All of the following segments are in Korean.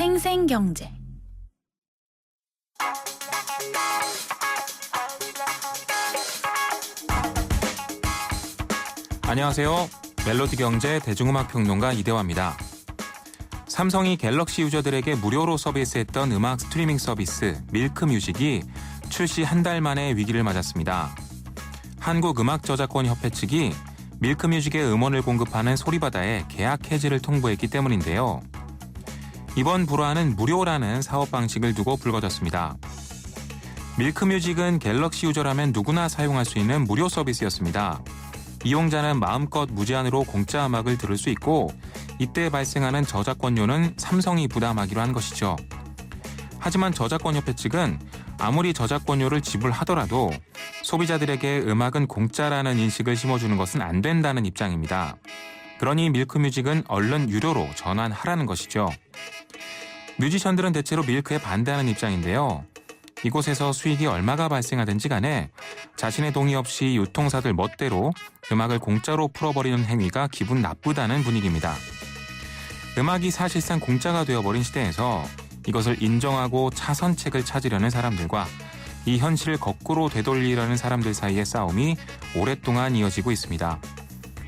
생생경제. 안녕하세요. 멜로디 경제 대중음악 평론가 이대화입니다. 삼성이 갤럭시 유저들에게 무료로 서비스했던 음악 스트리밍 서비스 밀크뮤직이 출시 한 달 만에 위기를 맞았습니다. 한국음악저작권협회 측이 밀크뮤직의 음원을 공급하는 소리바다에 계약 해지를 통보했기 때문인데요. 이번 불화는 무료라는 사업 방식을 두고 불거졌습니다. 밀크뮤직은 갤럭시 유저라면 누구나 사용할 수 있는 무료 서비스였습니다. 이용자는 마음껏 무제한으로 공짜 음악을 들을 수 있고 이때 발생하는 저작권료는 삼성이 부담하기로 한 것이죠. 하지만 저작권협회 측은 아무리 저작권료를 지불하더라도 소비자들에게 음악은 공짜라는 인식을 심어주는 것은 안 된다는 입장입니다. 그러니 밀크뮤직은 얼른 유료로 전환하라는 것이죠. 뮤지션들은 대체로 밀크에 반대하는 입장인데요. 이곳에서 수익이 얼마가 발생하든지 간에 자신의 동의 없이 유통사들 멋대로 음악을 공짜로 풀어버리는 행위가 기분 나쁘다는 분위기입니다. 음악이 사실상 공짜가 되어버린 시대에서 이것을 인정하고 차선책을 찾으려는 사람들과 이 현실을 거꾸로 되돌리려는 사람들 사이의 싸움이 오랫동안 이어지고 있습니다.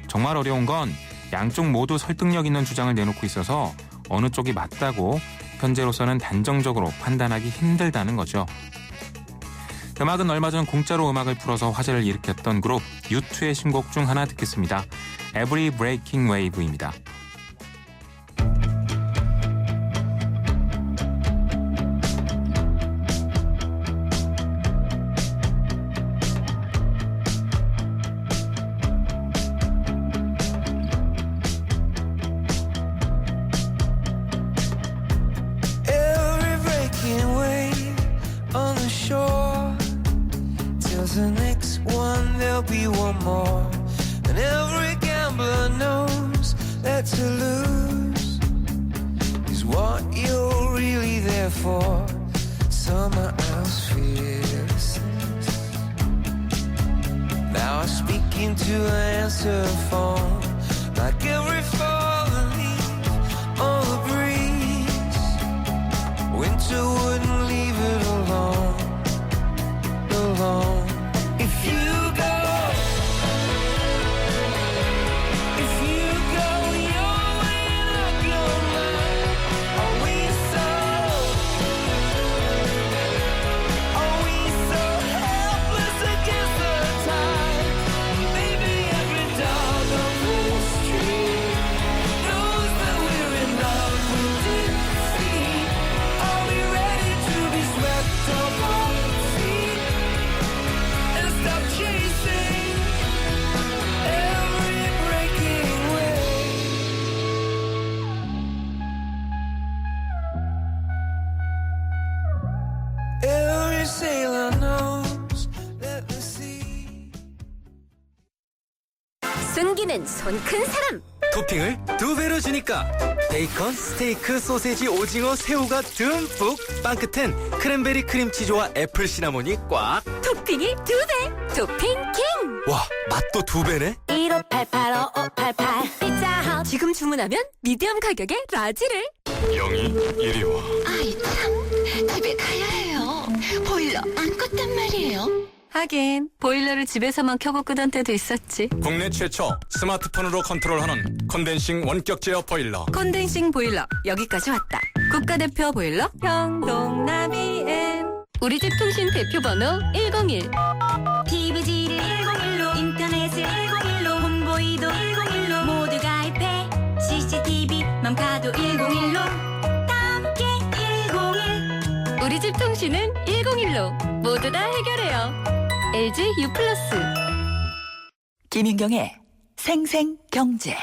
정말 어려운 건 양쪽 모두 설득력 있는 주장을 내놓고 있어서 어느 쪽이 맞다고 현재로서는 단정적으로 판단하기 힘들다는 거죠. 음악은 얼마 전 공짜로 음악을 풀어서 화제를 일으켰던 그룹 U2의 신곡 중 하나 듣겠습니다. Every Breaking Wave입니다. The next one, there'll be one more. And every gambler knows that to lose is what you're really there for. Summer house fearlessness. Now I speak into an answer phone, like every fallen leaf on the breeze. Winter wouldn't leave it alone. If you go, you're weighing up your mind. Are we so helpless against the tide? Maybe every dog on the street knows that we're in love with defeat. Are we ready to be swept off our feet? Stop chasing every breaking wave. Every sailor knows that the sea. 승기는 손 큰 사람. 토핑을 2배로 주니까 베이컨, 스테이크, 소세지, 오징어, 새우가 듬뿍. 빵 끝엔 크랜베리 크림치즈와 애플 시나몬이 꽉. 토핑이 2배. 토핑 킹. 와, 맛도 2배네. 1588-5588 피자헛. 지금 주문하면 미디엄 가격에 라지를. 영희, 이리 와. 아이 참, 집에 가야 해요. 보일러 안 껐단 말이에요. 하긴 보일러를 집에서만 켜고 끄던 때도 있었지. 국내 최초 스마트폰으로 컨트롤하는 컨덴싱 원격 제어 보일러. 컨덴싱 보일러 여기까지 왔다. 국가대표 보일러 형동나비엔 우리 집 통신 대표 번호 101. TV지를 101로 인터넷을 101로 홈보이도 101로 모두 가입해 CCTV만 봐도 101로 함께 101. 우리 집 통신은 101로 모두 다 해결해요. LG U+. 김윤경의 생생경제.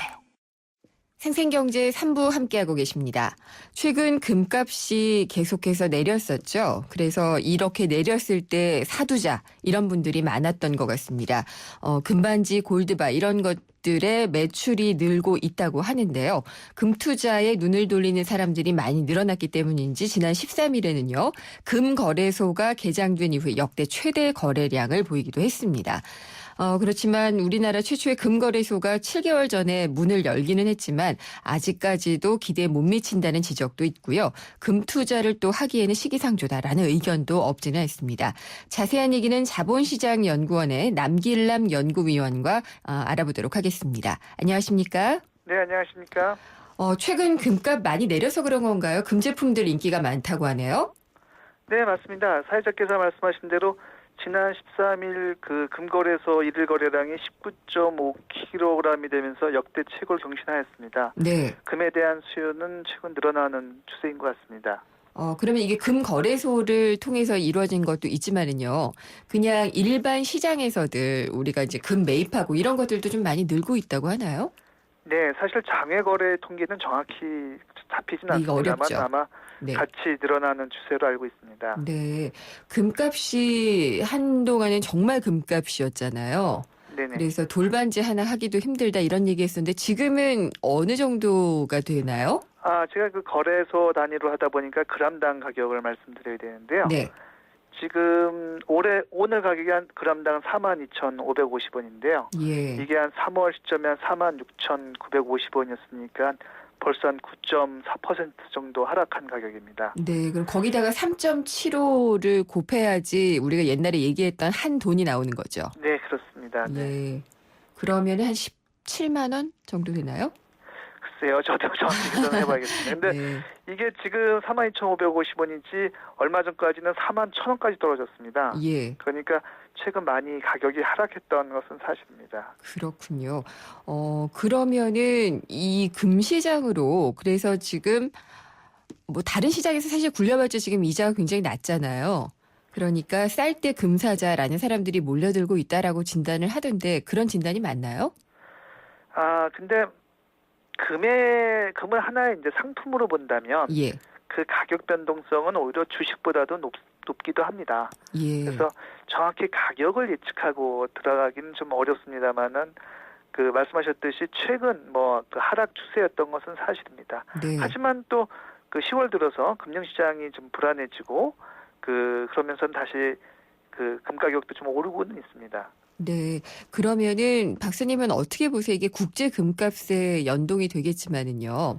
생생경제 3부 함께하고 계십니다. 최근 금값이 계속해서 내렸었죠. 그래서 이렇게 내렸을 때 사두자 이런 분들이 많았던 것 같습니다. 금반지, 골드바 이런 것들의 매출이 늘고 있다고 하는데요. 금투자에 눈을 돌리는 사람들이 많이 늘어났기 때문인지 지난 13일에는요. 금거래소가 개장된 이후에 역대 최대 거래량을 보이기도 했습니다. 그렇지만 우리나라 최초의 금거래소가 7개월 전에 문을 열기는 했지만 아직까지도 기대에 못 미친다는 지적도 있고요. 금 투자를 또 하기에는 시기상조다라는 의견도 없지는 않습니다. 자세한 얘기는 자본시장연구원의 남길남 연구위원과 알아보도록 하겠습니다. 안녕하십니까? 네, 안녕하십니까? 최근 금값 많이 내려서 그런 건가요? 금 제품들 인기가 많다고 하네요. 네, 맞습니다. 사회자께서 말씀하신 대로 지난 13일 그 금거래소 일일 거래량이 19.5kg이 되면서 역대 최고를 경신하였습니다. 네. 금에 대한 수요는 최근 늘어나는 추세인 것 같습니다. 그러면 이게 금거래소를 통해서 이루어진 것도 있지만은요. 그냥 일반 시장에서들 우리가 이제 금 매입하고 이런 것들도 좀 많이 늘고 있다고 하나요? 네, 사실 장외 거래 통계는 정확히 잡히진 이거 않습니다만 어렵죠. 아마 네. 같이 늘어나는 추세로 알고 있습니다. 네. 금값이 한동안은 정말 금값이었잖아요. 네네. 그래서 돌반지 하나 하기도 힘들다 이런 얘기했었는데 지금은 어느 정도가 되나요? 제가 그 거래소 단위로 하다 보니까 그람당 가격을 말씀드려야 되는데요. 네. 지금 오늘 가격이 한 그람당 42,550원인데요. 예. 이게 한 3월 시점에 한 46,950원이었으니까 벌써 한 9.4% 정도 하락한 가격입니다. 네. 그럼 거기다가 3.75를 곱해야지 우리가 옛날에 얘기했던 한 돈이 나오는 거죠. 네, 그렇습니다. 네. 네. 그러면 한 17만 원 정도 되나요? 글쎄요, 저도 정확히 계산해 봐야겠습니다. 근데 네. 이게 지금 42,550원이지 얼마 전까지는 41,000원까지 떨어졌습니다. 예. 그러니까 최근 많이 가격이 하락했던 것은 사실입니다. 그렇군요. 그러면은 이 금시장으로 그래서 지금 뭐 다른 시장에서 사실 굴려봤자 지금 이자가 굉장히 낮잖아요. 그러니까 쌀 때 금사자라는 사람들이 몰려들고 있다라고 진단을 하던데 그런 진단이 맞나요? 근데 금을 하나의 이제 상품으로 본다면 예. 그 가격 변동성은 오히려 주식보다도 높기도 합니다. 예. 그래서 정확히 가격을 예측하고 들어가기는 좀 어렵습니다만은 그 말씀하셨듯이 최근 그 하락 추세였던 것은 사실입니다. 네. 하지만 또 그 10월 들어서 금융시장이 좀 불안해지고 그러면서는 다시 그 금 가격도 좀 오르고는 있습니다. 네. 그러면은 박사님은 어떻게 보세요? 이게 국제 금값에 연동이 되겠지만은요.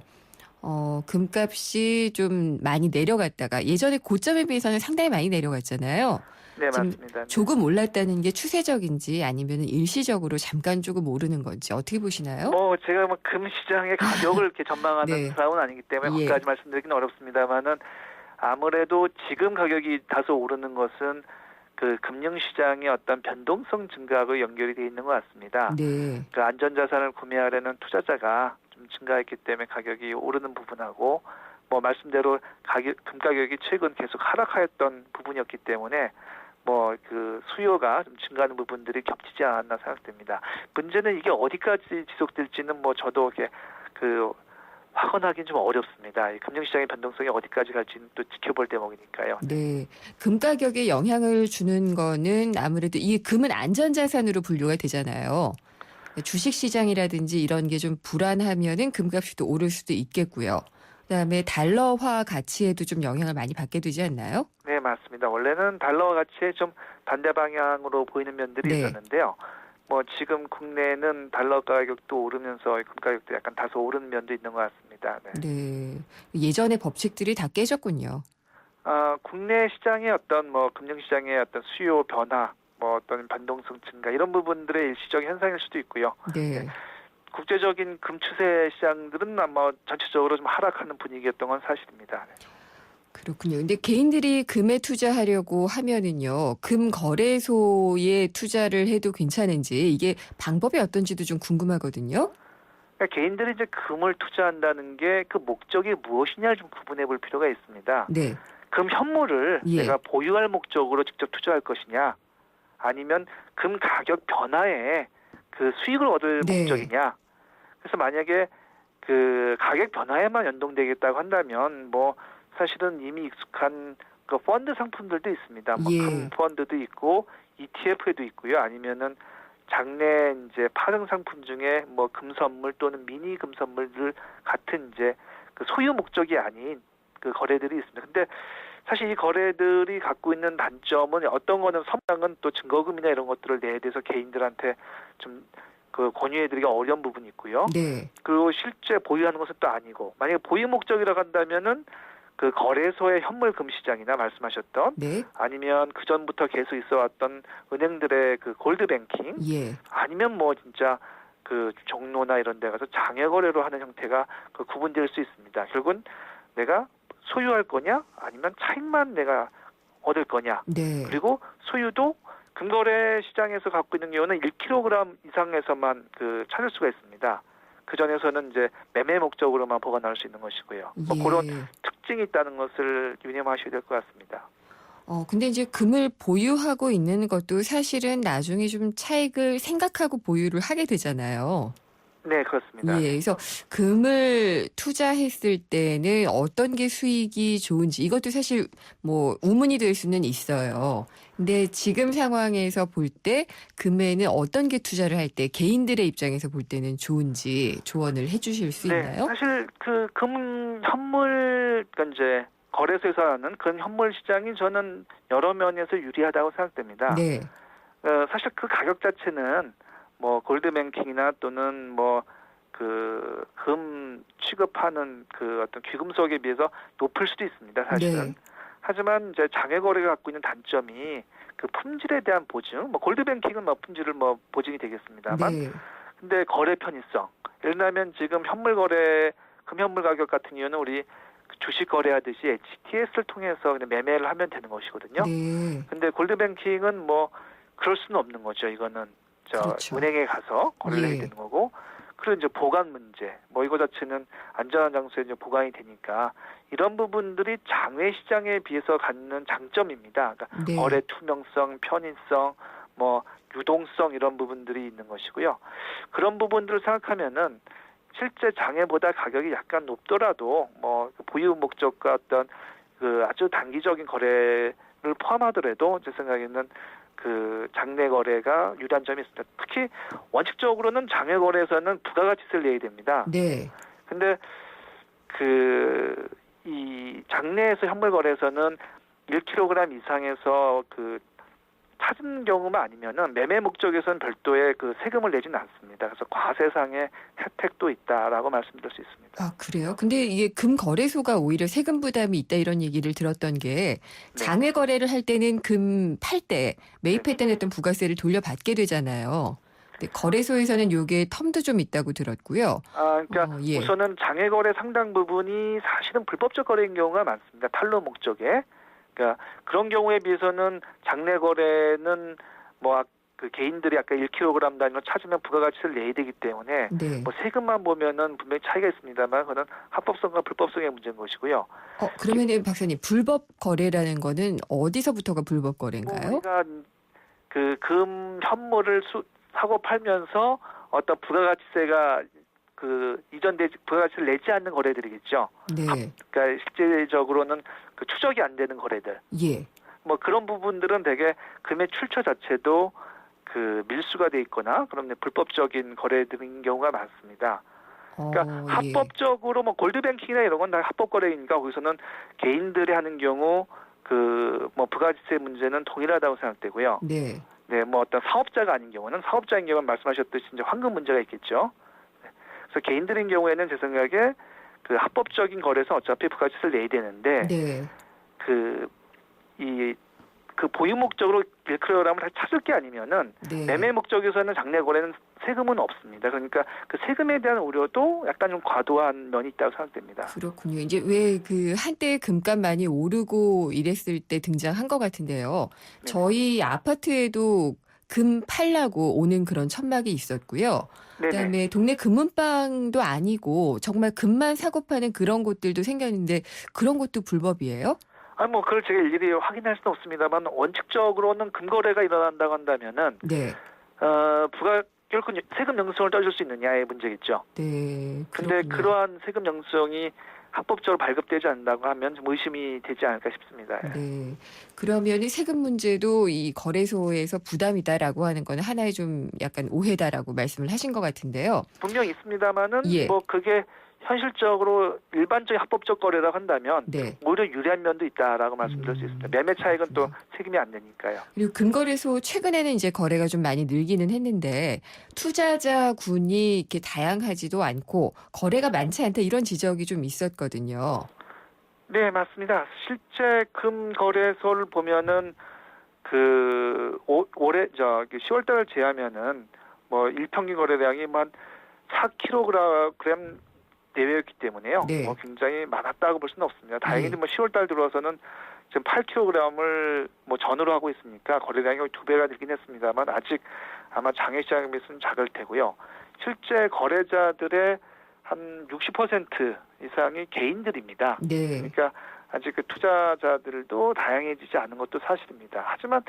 금값이 좀 많이 내려갔다가 예전에 고점에 비해서는 상당히 많이 내려갔잖아요. 네, 지금 맞습니다. 네. 조금 올랐다는 게 추세적인지 아니면 일시적으로 잠깐 조금 오르는 건지 어떻게 보시나요? 제가 금 시장의 가격을 이렇게 전망하는 네. 사람은 아니기 때문에 예. 거기까지 말씀드리기는 어렵습니다만은 아무래도 지금 가격이 다소 오르는 것은 그 금융시장의 어떤 변동성 증가하고 연결이 돼 있는 것 같습니다. 네. 그 안전자산을 구매하려는 투자자가 좀 증가했기 때문에 가격이 오르는 부분하고 말씀대로 금 가격이 최근 계속 하락하였던 부분이었기 때문에 그 수요가 좀 증가하는 부분들이 겹치지 않았나 생각됩니다. 문제는 이게 어디까지 지속될지는 저도 이렇게 확언하기는 좀 어렵습니다. 이 금융시장의 변동성이 어디까지 갈지는 또 지켜볼 대목이니까요. 네. 금 가격에 영향을 주는 거는 아무래도 이 금은 안전자산으로 분류가 되잖아요. 주식시장이라든지 이런 게 좀 불안하면은 금값이 또 오를 수도 있겠고요. 그다음에 달러화 가치에도 좀 영향을 많이 받게 되지 않나요? 네, 맞습니다. 원래는 달러와 가치에 좀 반대 방향으로 보이는 면들이 네. 있었는데요. 지금 국내는 달러 가격도 오르면서 금 가격도 약간 다소 오르는 면도 있는 것 같습니다. 네. 네. 예전의 법칙들이 다 깨졌군요. 국내 시장의 어떤 금융시장의 어떤 수요 변화, 어떤 변동성 증가 이런 부분들의 일시적인 현상일 수도 있고요. 네. 국제적인 금 추세 시장들은 아마 전체적으로 좀 하락하는 분위기였던 건 사실입니다. 네. 그렇군요. 근데 개인들이 금에 투자하려고 하면은요, 금 거래소에 투자를 해도 괜찮은지 이게 방법이 어떤지도 좀 궁금하거든요. 그러니까 개인들이 이제 금을 투자한다는 게 그 목적이 무엇이냐를 좀 구분해 볼 필요가 있습니다. 네. 금 현물을 예. 내가 보유할 목적으로 직접 투자할 것이냐, 아니면 금 가격 변화에 그 수익을 얻을 네. 목적이냐. 그래서 만약에 그 가격 변화에만 연동되겠다고 한다면 사실은 이미 익숙한 그 펀드 상품들도 있습니다. 예. 금 펀드도 있고 ETF에도 있고요. 아니면은 장내 이제 파생 상품 중에 금 선물 또는 미니 금 선물들 같은 이제 그 소유 목적이 아닌 그 거래들이 있습니다. 근데 사실 이 거래들이 갖고 있는 단점은 어떤 거는 선당은 또 증거금이나 이런 것들을 내야 돼서 개인들한테 좀 그 권유해드리기 어려운 부분이 있고요. 네. 그리고 실제 보유하는 것은 또 아니고 만약에 보유 목적이라고 한다면은 그 거래소의 현물 금시장이나 말씀하셨던 네. 아니면 그 전부터 계속 있어왔던 은행들의 그 골드뱅킹 예. 아니면 뭐 진짜 그 종로나 이런 데 가서 장외 거래로 하는 형태가 그 구분될 수 있습니다. 결국은 내가 소유할 거냐 아니면 차익만 내가 얻을 거냐 네. 그리고 소유도 금거래 시장에서 갖고 있는 경우는 1kg 이상에서만 그 찾을 수가 있습니다. 그 전에서는 이제 매매 목적으로만 보관할 수 있는 것이고요. 뭐 예. 그런 특징이 있다는 것을 유념하셔야 될 것 같습니다. 근데 이제 금을 보유하고 있는 것도 사실은 나중에 좀 차익을 생각하고 보유를 하게 되잖아요. 네, 그렇습니다. 예, 그래서 금을 투자했을 때는 어떤 게 수익이 좋은지 이것도 사실 뭐 우문이 될 수는 있어요. 근데 지금 상황에서 볼 때 금에는 어떤 게 투자를 할 때 개인들의 입장에서 볼 때는 좋은지 조언을 해주실 수 있나요? 사실 그 금 현물 그러니까 이제 거래소에서 하는 그런 현물 시장이 저는 여러 면에서 유리하다고 생각됩니다. 네, 사실 그 가격 자체는 뭐 골드뱅킹이나 또는 뭐 그 금 취급하는 그 어떤 귀금속에 비해서 높을 수도 있습니다. 사실은. 네. 하지만 이제 장외 거래가 갖고 있는 단점이 그 품질에 대한 보증, 뭐 골드뱅킹은 뭐 품질을 뭐 보증이 되겠습니다만, 네, 근데 거래 편의성. 예를 들면 지금 현물 거래, 금현물 가격 같은 경우는 우리 주식 거래하듯이 HTS를 통해서 그냥 매매를 하면 되는 것이거든요. 네, 근데 골드뱅킹은 뭐 그럴 수는 없는 거죠. 이거는 그렇죠. 은행에 가서 거래를 예. 해야 되는 거고. 그리고 이제 보관 문제, 뭐 이거 자체는 안전한 장소에 이제 보관이 되니까 이런 부분들이 장외 시장에 비해서 갖는 장점입니다. 그러니까 네. 거래 투명성, 편의성, 뭐 유동성 이런 부분들이 있는 것이고요. 그런 부분들을 생각하면은 실제 장외보다 가격이 약간 높더라도 뭐 보유 목적과 어떤 그 아주 단기적인 거래를 포함하더라도 제 생각에는 그 장내 거래가 유리한 점이 있습니다. 특히 원칙적으로는 장외 거래에서는 부가가치세를 내야 됩니다. 네, 근데 그 이 장내에서 현물 거래에서는 1kg 이상에서 그 찾은 경우만 아니면은 매매 목적에서는 별도의 그 세금을 내지는 않습니다. 그래서 과세상의 혜택도 있다라고 말씀드릴 수 있습니다. 아, 그래요? 근데 이게 금 거래소가 오히려 세금 부담이 있다 이런 얘기를 들었던 게 장외 거래를 할 때는 금 팔 때 매입할 때 냈던 부가세를 돌려받게 되잖아요. 근데 거래소에서는 요게 텀도 좀 있다고 들었고요. 그러니까 예. 우선은 장외 거래 상당 부분이 사실은 불법적 거래인 경우가 많습니다. 탈루 목적에. 그러니까 그런 경우에 비해서는 장내 거래는 뭐 그 개인들이 아까 1kg 단위로 찾으면 부가가치를 내야 되기 때문에 네. 뭐 세금만 보면은 분명히 차이가 있습니다만 그건 합법성과 불법성의 문제인 것이고요. 그러면은 박사님 불법 거래라는 거는 어디서부터가 불법 거래인가요? 우리가 그 금 현물을 사고 팔면서 어떤 부가가치세가 그 이전되지 부가가치를 내지 않는 거래들이겠죠. 네. 그러니까 실제적으로는 그 추적이 안 되는 거래들. 예. 뭐 그런 부분들은 되게 금의 출처 자체도 그 밀수가 돼 있거나 그런 불법적인 거래들인 경우가 많습니다. 그러니까 예. 합법적으로 뭐 골드뱅킹이나 이런 건 다 합법 거래니까 거기서는 개인들이 하는 경우 그 뭐 부가가치세 문제는 동일하다고 생각되고요. 네. 네, 뭐 어떤 사업자가 아닌 경우는 사업자인 경우는 말씀하셨듯이 이제 황금 문제가 있겠죠. 그래서 개인들인 경우에는 제 생각에 그 합법적인 거래에서 어차피 부가가치세를 내야 되는데 네. 그 보유 목적으로 1kg을 다 찾을 게 아니면은 네. 매매 목적에서는 장내 거래는 세금은 없습니다. 그러니까 그 세금에 대한 우려도 약간 좀 과도한 면이 있다고 생각됩니다. 그렇군요. 이제 왜 그 한때 금값 많이 오르고 이랬을 때 등장한 것 같은데요. 네. 저희 아파트에도 금 팔라고 오는 그런 천막이 있었고요. 네네. 그다음에 동네 금은방도 아니고 정말 금만 사고 파는 그런 곳들도 생겼는데 그런 것도 불법이에요? 뭐 그걸 제가 일일이 확인할 수는 없습니다만 원칙적으로는 금거래가 일어난다고 한다면은 네. 결국 세금 영수증을 떠줄 수 있느냐의 문제겠죠. 네. 근데 그렇군요. 그러한 세금 영수증이 합법적으로 발급되지 않는다고 하면 좀 의심이 되지 않을까 싶습니다. 네. 그러면 세금 문제도 이 거래소에서 부담이다라고 하는 건 하나의 좀 약간 오해다라고 말씀을 하신 것 같은데요. 분명히 있습니다만은 예. 뭐 그게 현실적으로 일반적인 합법적 거래라고 한다면 네. 오히려 유리한 면도 있다라고 말씀드릴 수 있습니다. 매매 차익은 또 책임이 안 되니까요. 그리고 금거래소 최근에는 이제 거래가 좀 많이 늘기는 했는데 투자자 군이 이렇게 다양하지도 않고 거래가 많지 않다 이런 지적이 좀 있었거든요. 네, 맞습니다. 실제 금 거래소를 보면은 올해 10월달을 제하면은 뭐 일평균 거래량이 한 4kg 내외였기 때문에요. 네. 굉장히 많았다고 볼 수는 없습니다. 다행히도 뭐 10월달 들어서는 지금 8kg을 뭐 전후로 하고 있으니까 거래량이 2배가 늘긴 했습니다만 아직 아마 장외시장에 비해서는 작을 테고요. 실제 거래자들의 한 60% 이상이 개인들입니다. 네. 그러니까 아직 그 투자자들도 다양해지지 않은 것도 사실입니다. 하지만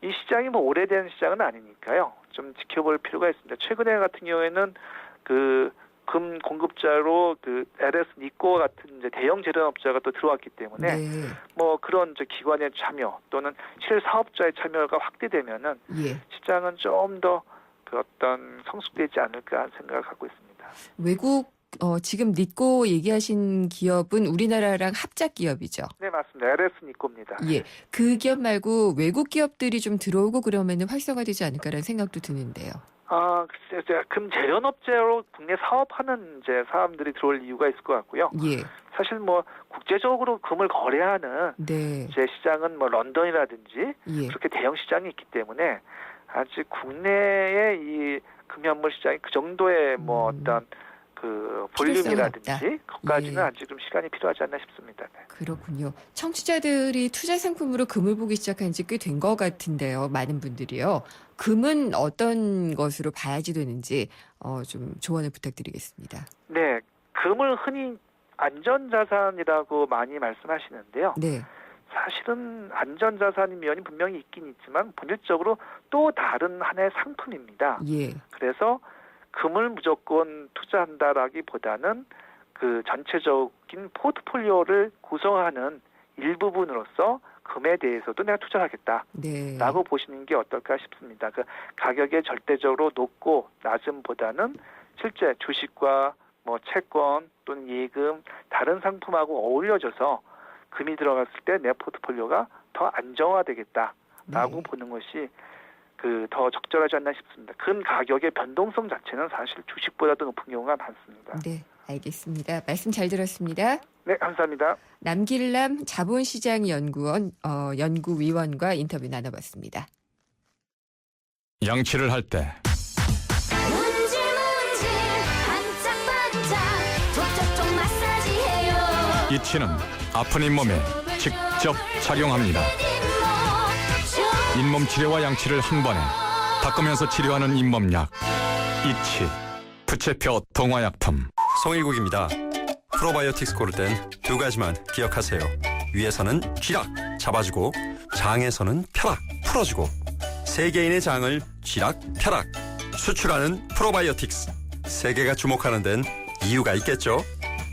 이 시장이 뭐 오래된 시장은 아니니까요. 좀 지켜볼 필요가 있습니다. 최근에 같은 경우에는 금 공급자로 LS 니코와 같은 이제 대형 재련업자가 또 들어왔기 때문에 네. 뭐 그런 기관의 참여 또는 실사업자의 참여가 확대되면은 예. 시장은 좀 더 어떤 성숙되지 않을까 생각을 갖고 있습니다. 외국 지금 니코 얘기하신 기업은 우리나라랑 합작 기업이죠. 네, 맞습니다. LS 니코입니다. 예. 그 기업 말고 외국 기업들이 좀 들어오고 그러면은 활성화되지 않을까라는 생각도 드는데요. 글쎄요. 금 재련업체로 국내 사업하는 이제 사람들이 들어올 이유가 있을 것 같고요. 예. 사실 뭐 국제적으로 금을 거래하는 네. 제 시장은 뭐 런던이라든지 예. 그렇게 대형 시장이 있기 때문에 아직 국내의 이 금연물 시장이 그 정도의 뭐 어떤 볼륨이라든지 그까지는 예. 아직 좀 시간이 필요하지 않나 싶습니다. 네. 그렇군요. 청취자들이 투자 상품으로 금을 보기 시작한 지 꽤 된 것 같은데요. 많은 분들이요. 금은 어떤 것으로 봐야지 되는지 좀 조언을 부탁드리겠습니다. 네, 금을 흔히 안전자산이라고 많이 말씀하시는데요. 네. 사실은 안전자산인 면이 분명히 있긴 있지만 본질적으로 또 다른 하나의 상품입니다. 예. 그래서 금을 무조건 투자한다라기보다는 그 전체적인 포트폴리오를 구성하는 일부분으로서 금에 대해서도 내가 투자하겠다라고 네. 보시는 게 어떨까 싶습니다. 그 가격이 절대적으로 높고 낮음보다는 실제 주식과 뭐 채권 또는 예금 다른 상품하고 어울려져서 금이 들어갔을 때 내 포트폴리오가 더 안정화되겠다라고 네. 보는 것이 더 적절하지 않나 싶습니다. 금 가격의 변동성 자체는 사실 주식보다도 높은 경우가 많습니다. 네, 알겠습니다. 말씀 잘 들었습니다. 네, 감사합니다. 남길남 자본시장연구원 연구위원과 인터뷰 나눠봤습니다. 양치를 할 때 문질문질 반짝반짝 촉촉촉 마사지해요. 이치는 아픈 잇몸에 직접 착용합니다. 잇몸 치료와 양치를 한 번에 닦으면서 치료하는 잇몸약 이치 부채표 동화약품. 송일국입니다. 프로바이오틱스 고를 땐 두 가지만 기억하세요. 위에서는 쥐락 잡아주고 장에서는 펴락 풀어주고 세계인의 장을 쥐락 펴락 수출하는 프로바이오틱스. 세계가 주목하는 데는 이유가 있겠죠.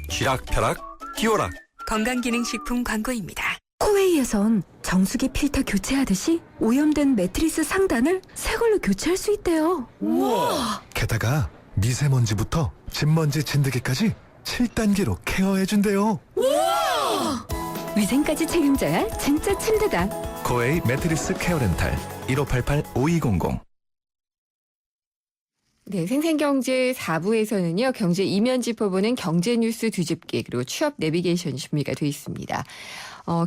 쥐락 펴락 띄워락. 건강기능식품 광고입니다. 코웨이에선 정수기 필터 교체하듯이 오염된 매트리스 상단을 새 걸로 교체할 수 있대요. 우와! 게다가 미세먼지부터 진먼지 진드기까지 7단계로 케어해준대요. 우와! 위생까지 책임져야 진짜 침대다. 코웨이 매트리스 케어렌탈 1588-5200. 네, 생생경제 4부에서는요. 경제 이면 짚어보는 경제뉴스 뒤집기 그리고 취업 내비게이션 준비가 돼 있습니다.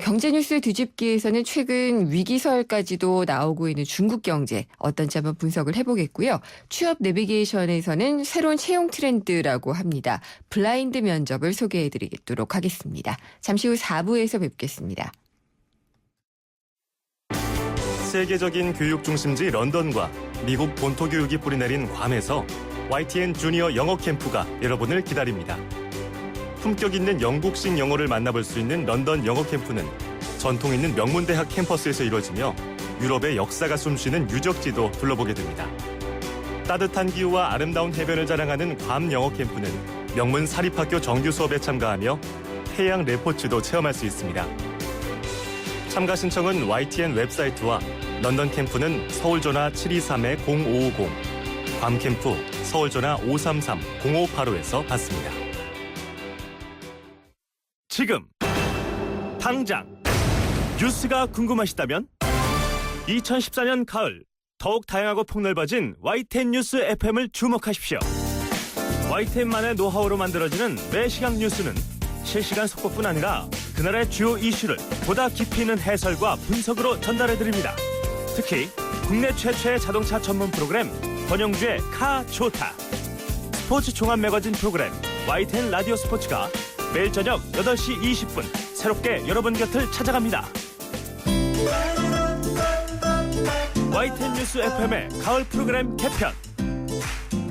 경제뉴스 뒤집기에서는 최근 위기설까지도 나오고 있는 중국 경제 어떤지 한번 분석을 해보겠고요. 취업 내비게이션에서는 새로운 채용 트렌드라고 합니다. 블라인드 면접을 소개해드리도록 하겠습니다. 잠시 후 4부에서 뵙겠습니다. 세계적인 교육 중심지 런던과 미국 본토 교육이 뿌리내린 괌에서 YTN 주니어 영어 캠프가 여러분을 기다립니다. 품격 있는 영국식 영어를 만나볼 수 있는 런던 영어 캠프는 전통 있는 명문대학 캠퍼스에서 이루어지며 유럽의 역사가 숨쉬는 유적지도 둘러보게 됩니다. 따뜻한 기후와 아름다운 해변을 자랑하는 괌 영어 캠프는 명문 사립학교 정규 수업에 참가하며 해양 레포츠도 체험할 수 있습니다. 참가 신청은 YTN 웹사이트와 런던 캠프는 서울전화 723-0550, 괌 캠프 서울전화 533-0585에서 받습니다. 지금 당장 뉴스가 궁금하시다면 2014년 가을 더욱 다양하고 폭넓어진 YTN 뉴스 FM을 주목하십시오. YTN만의 노하우로 만들어지는 매시간 뉴스는 실시간 속보뿐 아니라 그날의 주요 이슈를 보다 깊이 있는 해설과 분석으로 전달해드립니다. 특히 국내 최초의 자동차 전문 프로그램 권영주의 카 좋다, 스포츠 종합 매거진 프로그램 YTN 라디오 스포츠가 매일 저녁 8시 20분 새롭게 여러분 곁을 찾아갑니다. YTN 뉴스 FM의 가을 프로그램 개편,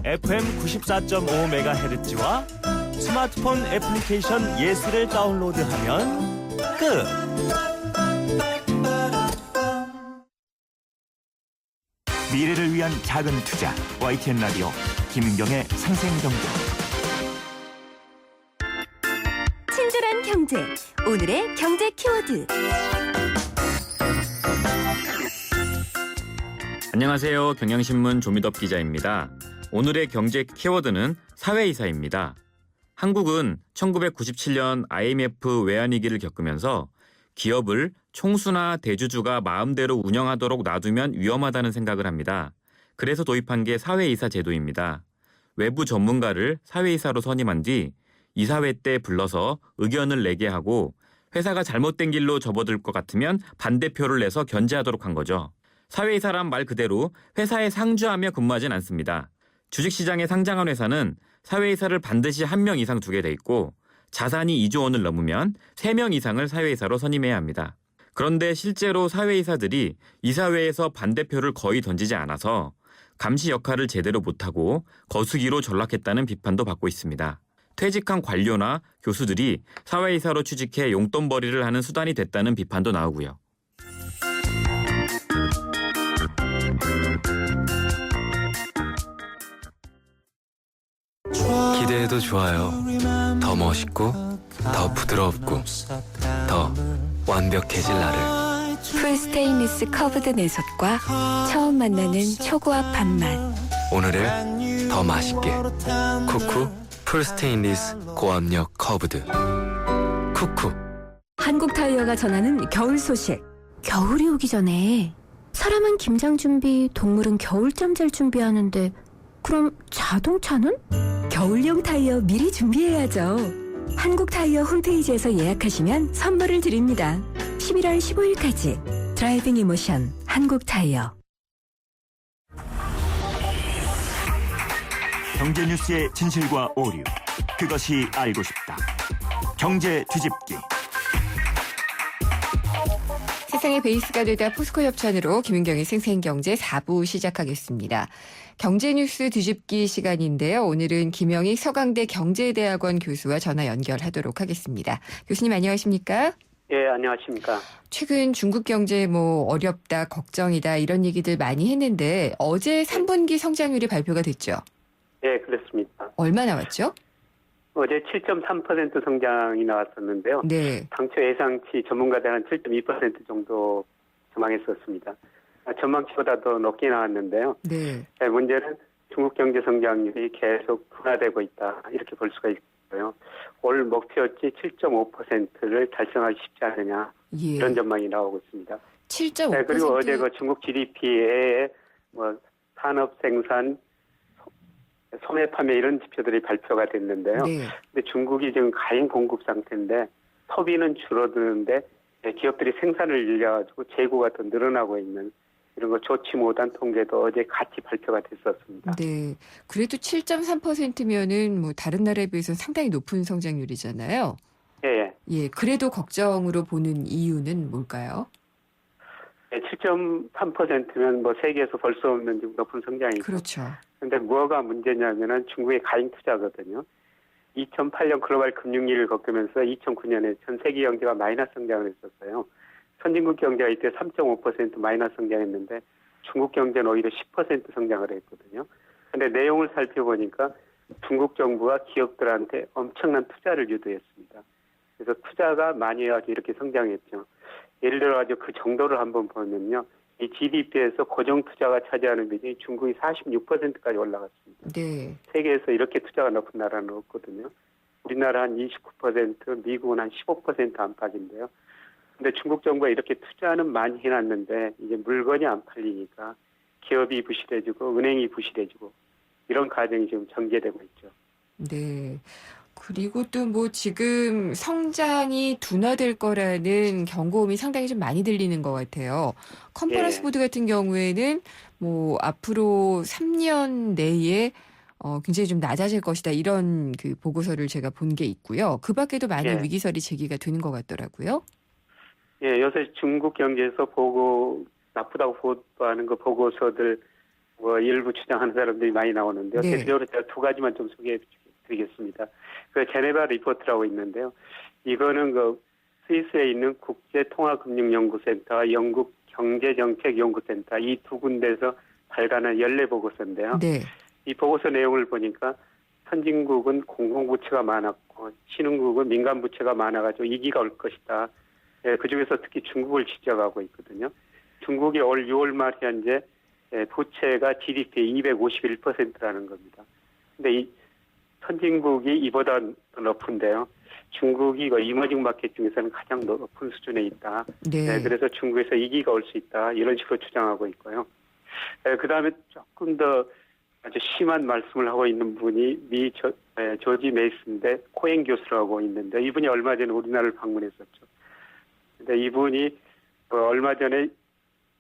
FM 94.5MHz와 스마트폰 애플리케이션 예스를 다운로드하면 끝! 미래를 위한 작은 투자 YTN 라디오 김윤경의 생생경제. 친절한 경제, 오늘의 경제 키워드. 안녕하세요. 경향신문 조미덕 기자입니다. 오늘의 경제 키워드는 사회이사입니다. 한국은 1997년 IMF 외환위기를 겪으면서 기업을 총수나 대주주가 마음대로 운영하도록 놔두면 위험하다는 생각을 합니다. 그래서 도입한 게 사회이사 제도입니다. 외부 전문가를 사회이사로 선임한 뒤 이사회 때 불러서 의견을 내게 하고 회사가 잘못된 길로 접어들 것 같으면 반대표를 내서 견제하도록 한 거죠. 사회이사란 말 그대로 회사에 상주하며 근무하진 않습니다. 주식시장에 상장한 회사는 사회이사를 반드시 1명 이상 두게 돼 있고 자산이 2조 원을 넘으면 3명 이상을 사회이사로 선임해야 합니다. 그런데 실제로 사회이사들이 이사회에서 반대표를 거의 던지지 않아서 감시 역할을 제대로 못하고 거수기로 전락했다는 비판도 받고 있습니다. 퇴직한 관료나 교수들이 사회이사로 취직해 용돈벌이를 하는 수단이 됐다는 비판도 나오고요. 기대해도 좋아요. 더 멋있고 더 부드럽고 더 완벽해질 나를. 풀 스테인리스 커브드 내솥과 처음 만나는 초고압 밥맛. 오늘을 더 맛있게. 쿠쿠 풀 스테인리스 고압력 커브드. 쿠쿠. 한국 타이어가 전하는 겨울 소식. 겨울이 오기 전에 사람은 김장 준비, 동물은 겨울잠 잘 준비하는데 그럼 자동차는? 겨울용 타이어 미리 준비해야죠. 한국 타이어 홈페이지에서 예약하시면 선물을 드립니다. 11월 15일까지 드라이빙 이모션 한국 타이어. 경제 뉴스의 진실과 오류, 그것이 알고 싶다. 경제 뒤집기. 세상의 베이스가 되다 포스코 협찬으로 김윤경의 생생경제 4부 시작하겠습니다. 경제뉴스 뒤집기 시간인데요. 오늘은 김영익 서강대 경제대학원 교수와 전화 연결하도록 하겠습니다. 교수님 안녕하십니까? 예, 안녕하십니까? 최근 중국 경제 어렵다, 걱정이다 이런 얘기들 많이 했는데 어제 3분기 성장률이 발표가 됐죠? 예, 그렇습니다. 얼마 나왔죠? 어제 7.3% 성장이 나왔었는데요. 네. 당초 예상치 전문가들 한 7.2% 정도 전망했었습니다. 전망치보다 더 높게 나왔는데요. 네. 문제는 중국 경제 성장률이 계속 둔화되고 있다 이렇게 볼 수가 있고요. 올 목표치 7.5%를 달성하기 쉽지 않느냐 이런 전망이 나오고 있습니다. 7.5%. 네, 그리고 어제 그 중국 GDP에 산업 생산 소매 판매 이런 지표들이 발표가 됐는데요. 네. 근데 중국이 지금 가인 공급 상태인데 소비는 줄어드는데 기업들이 생산을 늘려가지고 재고가 더 늘어나고 있는 이런 거 좋지 못한 통계도 어제 같이 발표가 됐었습니다. 네. 그래도 7.3%면은 다른 나라에 비해서 상당히 높은 성장률이잖아요. 예. 예. 그래도 걱정으로 보는 이유는 뭘까요? 7.3%면 세계에서 볼 수 없는 높은 성장이죠. 그렇죠. 그런데 뭐가 문제냐면은 중국의 가인 투자거든요. 2008년 글로벌 금융위기를 겪으면서 2009년에 전 세계 경제가 마이너스 성장을 했었어요. 선진국 경제가 이때 3.5% 마이너스 성장했는데 중국 경제는 오히려 10% 성장을 했거든요. 그런데 내용을 살펴보니까 중국 정부가 기업들한테 엄청난 투자를 유도했습니다. 그래서 투자가 많이 해가지고 이렇게 성장했죠. 예를 들어가지고 그 정도를 한번 보면요. 이 GDP에서 고정 투자가 차지하는 비중이 중국이 46%까지 올라갔습니다. 네. 세계에서 이렇게 투자가 높은 나라는 없거든요. 우리나라 한 29%, 미국은 한 15% 안팎인데요. 근데 중국 정부가 이렇게 투자는 많이 해놨는데 이제 물건이 안 팔리니까 기업이 부실해지고 은행이 부실해지고 이런 과정이 지금 전개되고 있죠. 네. 그리고 또 뭐 지금 성장이 둔화될 거라는 경고음이 상당히 좀 많이 들리는 것 같아요. 컨퍼런스 예. 보드 같은 경우에는 뭐 앞으로 3년 내에 굉장히 좀 낮아질 것이다 이런 그 보고서를 제가 본 게 있고요. 그 밖에도 많은 예. 위기설이 제기가 되는 것 같더라고요. 예, 요새 중국 경제에서 나쁘다고 보도하는 그 보고서들 뭐 일부 주장하는 사람들이 많이 나오는데요. 네. 대표적으로 제가 두 가지만 좀 소개해 드리겠습니다. 그 제네바 리포트라고 있는데요. 이거는 그 스위스에 있는 국제통화금융연구센터와 영국 경제정책연구센터 이 두 군데에서 발간한 연례 보고서인데요. 네. 이 보고서 내용을 보니까 선진국은 공공부채가 많았고 신흥국은 민간부채가 많아가지고 위기가 올 것이다. 예, 그중에서 특히 중국을 지적하고 있거든요. 중국이 올 6월 말 현재 부채가 GDP의 251%라는 겁니다. 근데 이 선진국이 이보다 더 높은데요. 중국이 이머징 마켓 중에서는 가장 높은 수준에 있다. 네. 그래서 중국에서 위기가 올 수 있다. 이런 식으로 주장하고 있고요. 그 다음에 조금 더 아주 심한 말씀을 하고 있는 분이 조지 메이슨대 코엔 교수라고 있는데 이분이 얼마 전에 우리나라를 방문했었죠. 근데 이분이 얼마 전에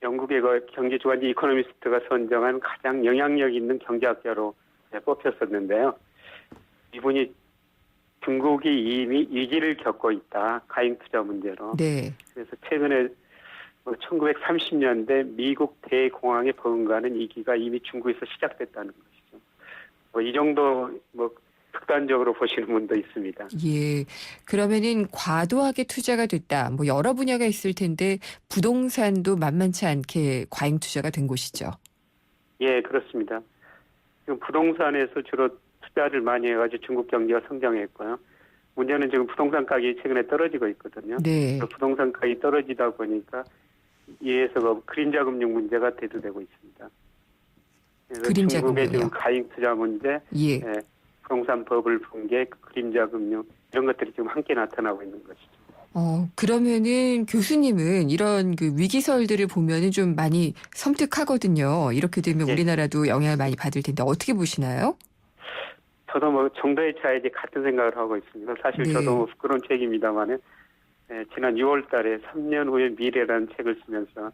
영국의 경제주간지 이코노미스트가 선정한 가장 영향력 있는 경제학자로 뽑혔었는데요. 이분이 중국이 이미 위기를 겪고 있다. 가잉 투자 문제로. 네. 그래서 최근에 1930년대 미국 대공황에 버금가는 위기가 이미 중국에서 시작됐다는 것이죠. 이 정도 극단적으로 보시는 분도 있습니다. 예. 그러면은 과도하게 투자가 됐다. 뭐 여러 분야가 있을 텐데 부동산도 만만치 않게 과잉 투자가 된 곳이죠. 예, 그렇습니다. 지금 부동산에서 주로 투자를 많이 해가지고 중국 경제가 성장했고요. 문제는 지금 부동산 가격이 최근에 떨어지고 있거든요. 네. 부동산 가격이 떨어지다 보니까 이에서 그림자 금융 문제가 대두되고 있습니다. 그래서 그림자 중국의 금융이요? 지금 가잉 투자 문제, 예. 부동산 버블 붕괴, 그림자 금융 이런 것들이 지금 함께 나타나고 있는 것이죠. 그러면은 교수님은 이런 그 위기설들을 보면은 좀 많이 섬뜩하거든요. 이렇게 되면 예. 우리나라도 영향을 많이 받을 텐데 어떻게 보시나요? 저도 정도의 차이지 같은 생각을 하고 있습니다. 사실 네. 저도 부끄러운 책입니다만 지난 6월 달에 3년 후의 미래라는 책을 쓰면서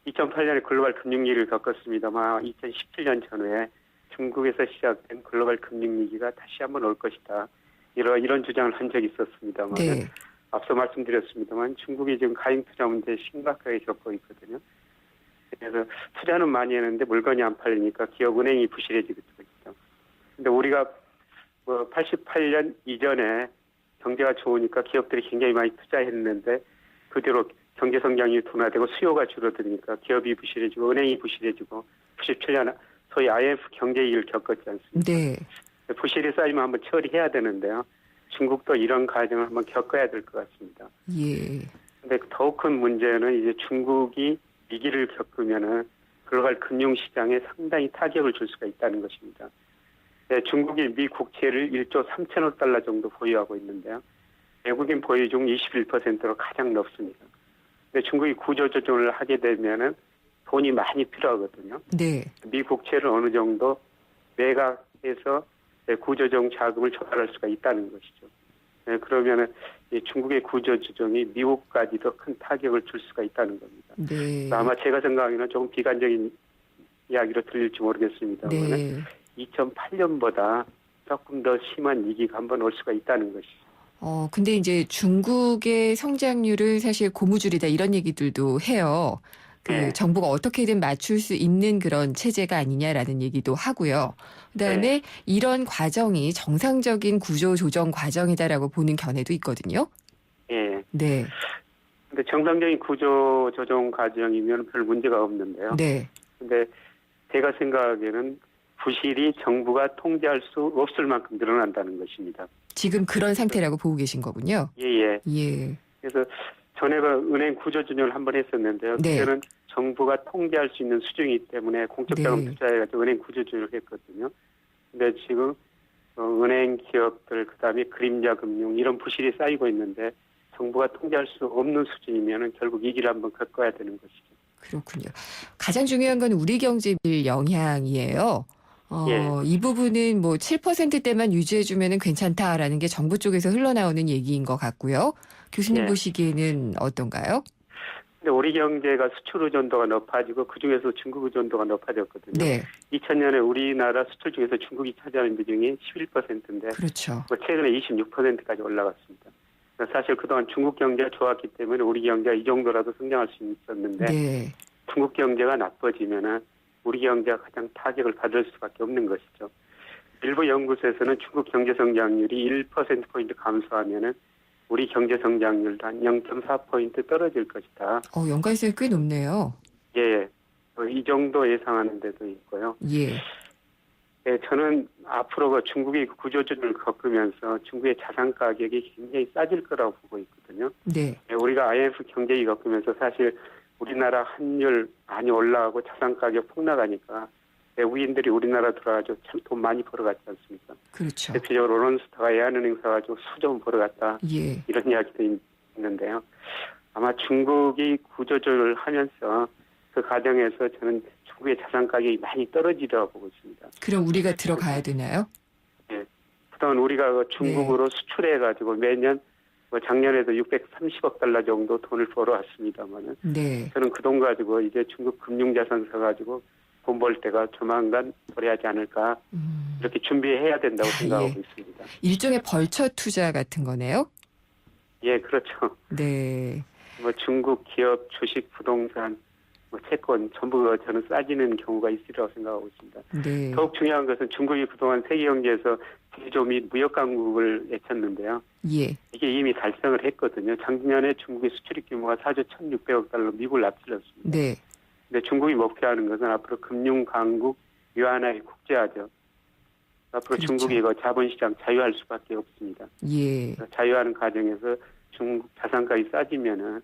2008년에 글로벌 금융위기를 겪었습니다만 2017년 전후에 중국에서 시작된 글로벌 금융위기가 다시 한번 올 것이다. 이런 주장을 한 적이 있었습니다만 네. 앞서 말씀드렸습니다만 중국이 지금 가잉 투자 문제에 심각하게 겪고 있거든요. 그래서 투자는 많이 했는데 물건이 안 팔리니까 기업 은행이 부실해지고 있죠. 근데 우리가 88년 이전에 경제가 좋으니까 기업들이 굉장히 많이 투자했는데 그 뒤로 경제 성장이 둔화되고 수요가 줄어드니까 기업이 부실해지고 은행이 부실해지고 97년 소위 IMF 경제위기를 겪었지 않습니까? 네. 부실이 쌓이면 한번 처리해야 되는데요. 중국도 이런 과정을 한번 겪어야 될 것 같습니다. 예. 근데 더욱 큰 문제는 이제 중국이 위기를 겪으면은 글로벌 금융시장에 상당히 타격을 줄 수가 있다는 것입니다. 네, 중국이 미 국채를 1조 3천억 달러 정도 보유하고 있는데요. 외국인 보유 중 21%로 가장 높습니다. 근데 중국이 구조조정을 하게 되면은 돈이 많이 필요하거든요. 네. 미 국채를 어느 정도 매각해서 구조조정 자금을 조달할 수가 있다는 것이죠. 네, 그러면은 이 중국의 구조조정이 미국까지도 큰 타격을 줄 수가 있다는 겁니다. 네. 아마 제가 생각하기에는 조금 비관적인 이야기로 들릴지 모르겠습니다만 네. 2008년보다 조금 더 심한 위기가 한번 올 수가 있다는 것이죠. 근데 이제 중국의 성장률은 사실 고무줄이다 이런 얘기들도 해요. 네. 정부가 어떻게든 맞출 수 있는 그런 체제가 아니냐라는 얘기도 하고요. 그다음에 이런 과정이 정상적인 구조 조정 과정이다라고 보는 견해도 있거든요. 예. 네. 근데 정상적인 구조 조정 과정이면 별 문제가 없는데요. 네. 근데 제가 생각하기에는 부실이 정부가 통제할 수 없을 만큼 늘어난다는 것입니다. 지금 그런 상태라고 보고 계신 거군요. 예. 예. 그래서 전에 은행 구조조정을 한번 했었는데요. 네. 그때는 정부가 통제할 수 있는 수준이기 때문에 공적 자금 네. 투자해가지고 은행 구조조정을 했거든요. 근데 지금 은행 기업들 그다음에 그림자 금융 이런 부실이 쌓이고 있는데 정부가 통제할 수 없는 수준이면은 결국 이 길을 한번 겪어야 되는 것이죠. 그렇군요. 가장 중요한 건 우리 경제 영향이에요. 이 부분은 뭐 7%대만 유지해주면 괜찮다라는 게 정부 쪽에서 흘러나오는 얘기인 것 같고요. 교수님 보시기에는 어떤가요? 근데 우리 경제가 수출 의존도가 높아지고 그중에서 중국 의존도가 높아졌거든요. 네. 2000년에 우리나라 수출 중에서 중국이 차지하는 비중이 11%인데 그렇죠. 최근에 26%까지 올라갔습니다. 사실 그동안 중국 경제가 좋았기 때문에 우리 경제가 이 정도라도 성장할 수 있었는데 네. 중국 경제가 나빠지면은 우리 경제가 가장 타격을 받을 수밖에 없는 것이죠. 일부 연구소에서는 중국 경제 성장률이 1%포인트 감소하면은 우리 경제 성장률도 한 0.4포인트 떨어질 것이다. 연관성이 꽤 높네요. 예. 이 정도 예상하는 데도 있고요. 예. 예, 저는 앞으로 중국이 구조조정을 겪으면서 중국의 자산 가격이 굉장히 싸질 거라고 보고 있거든요. 네. 예, 우리가 IMF 경제위 겪으면서 사실 우리나라 환율 많이 올라가고 자산 가격 폭락하니까 외국인들이 우리나라 들어가지고 참 돈 많이 벌어갔지 않습니까? 그렇죠. 대표적으로 론스타가 애한은행 사가지고 수조 원 벌어갔다. 예. 이런 이야기도 있는데요. 아마 중국이 구조조정을 하면서 그 과정에서 저는 중국의 자산 가격이 많이 떨어지리라고 보고 있습니다. 그럼 우리가 들어가야 되나요? 예. 그동안 우리가 중국으로 수출해가지고 매년 작년에도 630억 달러 정도 돈을 벌어왔습니다만은 네. 저는 그 돈 가지고 이제 중국 금융자산 사가지고 돈 벌 때가 조만간 도래하지 않을까 이렇게 준비해야 된다고 생각하고 있습니다. 일종의 벌처 투자 같은 거네요? 예, 그렇죠. 네. 중국 기업, 주식, 부동산, 채권 전부 저는 싸지는 경우가 있으리라고 생각하고 있습니다. 네. 더욱 중요한 것은 중국이 그동안 세계 경제에서 제조 및 무역 강국을 외쳤는데요. 예. 이게 이미 달성을 했거든요. 작년에 중국의 수출입 규모가 4조 1,600억 달러 미국을 앞질렀습니다. 네. 근데 중국이 목표하는 것은 앞으로 금융 강국 유한화의 국제화죠. 앞으로 그렇죠. 중국이 이거 자본시장 자유할 수밖에 없습니다. 예. 자유하는 과정에서 중국 자산가격이 싸지면은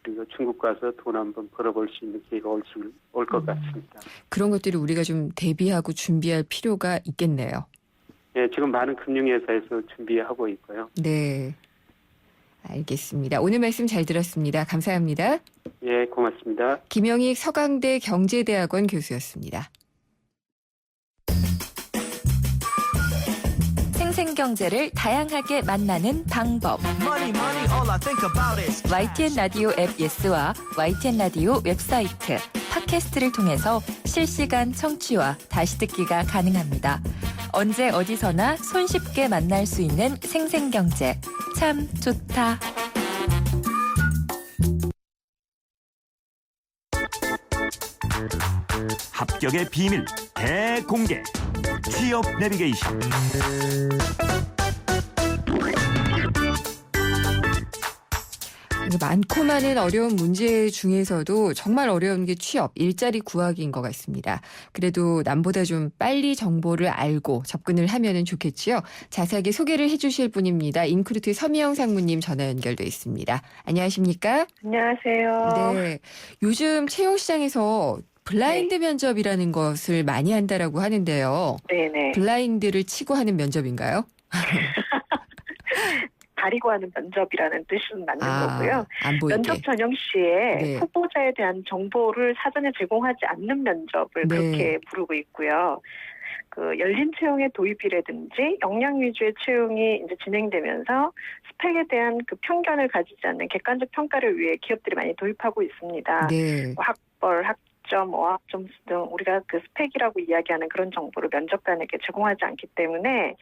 그리고 중국 가서 돈 한번 벌어볼 수 있는 기회가 올 것 같습니다. 그런 것들을 우리가 좀 대비하고 준비할 필요가 있겠네요. 예, 지금 많은 금융회사에서 준비하고 있고요. 네. 알겠습니다. 오늘 말씀 잘 들었습니다. 감사합니다. 예, 고맙습니다. 김영익 서강대 경제대학원 교수였습니다. 생생경제를 다양하게 만나는 방법. YTN 라디오 앱 예스와 YTN 라디오 웹사이트, 팟캐스트를 통해서 실시간 청취와 다시 듣기가 가능합니다. 언제 어디서나 손쉽게 만날 수 있는 생생경제. 참 좋다. 합격의 비밀 대공개. 취업 내비게이션. 많고 많은 어려운 문제 중에서도 정말 어려운 게 취업, 일자리 구하기인 것 같습니다. 그래도 남보다 좀 빨리 정보를 알고 접근을 하면 좋겠지요. 자세하게 소개를 해주실 분입니다. 인크루트 서미영 상무님 전화 연결돼 있습니다. 안녕하십니까? 안녕하세요. 네, 요즘 채용시장에서 블라인드 면접이라는 것을 많이 한다라고 하는데요. 네네. 블라인드를 치고 하는 면접인가요? 가리고 하는 면접이라는 뜻은 맞는 거고요. 안 보이게. 면접 전형 시에 네. 후보자에 대한 정보를 사전에 제공하지 않는 면접을 네. 그렇게 부르고 있고요. 그 열린 채용의 도입이라든지 역량 위주의 채용이 이제 진행되면서 스펙에 대한 그 편견을 가지지 않는 객관적 평가를 위해 기업들이 많이 도입하고 있습니다. 네. 학벌, 학점, 어학점수 등 우리가 그 스펙이라고 이야기하는 그런 정보를 면접관에게 제공하지 않기 때문에